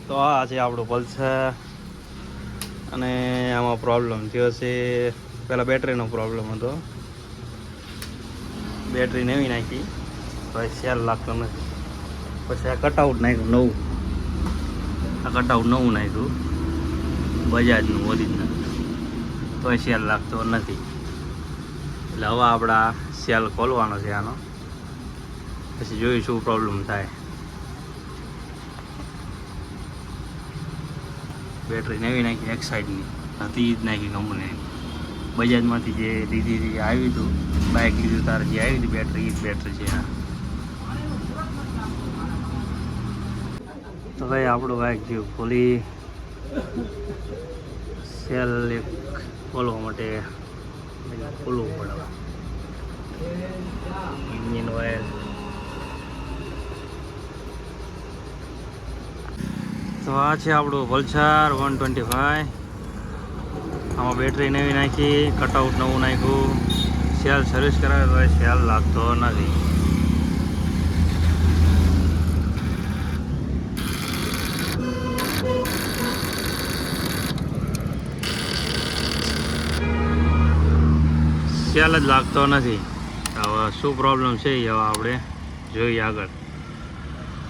તો આ છે આપણું પલ્સર અને આમાં પ્રોબ્લેમ થયો છે. પહેલાં બેટરીનો પ્રોબ્લેમ હતો, બેટરી નવી નાખી તો સેલ લાગતો નથી. પછી આ કટઆઉટ નાખ્યું નવું, આ કટઆઉટ નવું નાખ્યું બજાજનું ઓરિજિનલ, તો સેલ લાગતો નથી. એટલે હવે આપણા સેલ ખોલવાનો છે આનો, પછી જોયું શું પ્રોબ્લેમ થાય. બેટરી નવી નાખી એક સાઈડની હતી જ નાખી કંપનીની, બજાજમાંથી જે લીધી આવી હતું, બાઇક લીધું તારે જે આવી હતી બેટરી, એ જ બેટરી છે આ. તો ભાઈ આપણું બાઇક જેવું ખોલી સેલ એક ખોલવા માટે ખોલવું પડે. ઇન્જિન ઓઇલ તો આ છે આપણું પલ્સર 125. આમાં બેટરી નવી નાખી, કટઆઉટ નવું નાખ્યું, સેલ સર્વિસ કરાવે તો સેલ લાગતો નથી. સેલ જ લાગતો નથી. હવે શું પ્રોબ્લેમ છે એ હવે આપણે જોઈએ આગળ.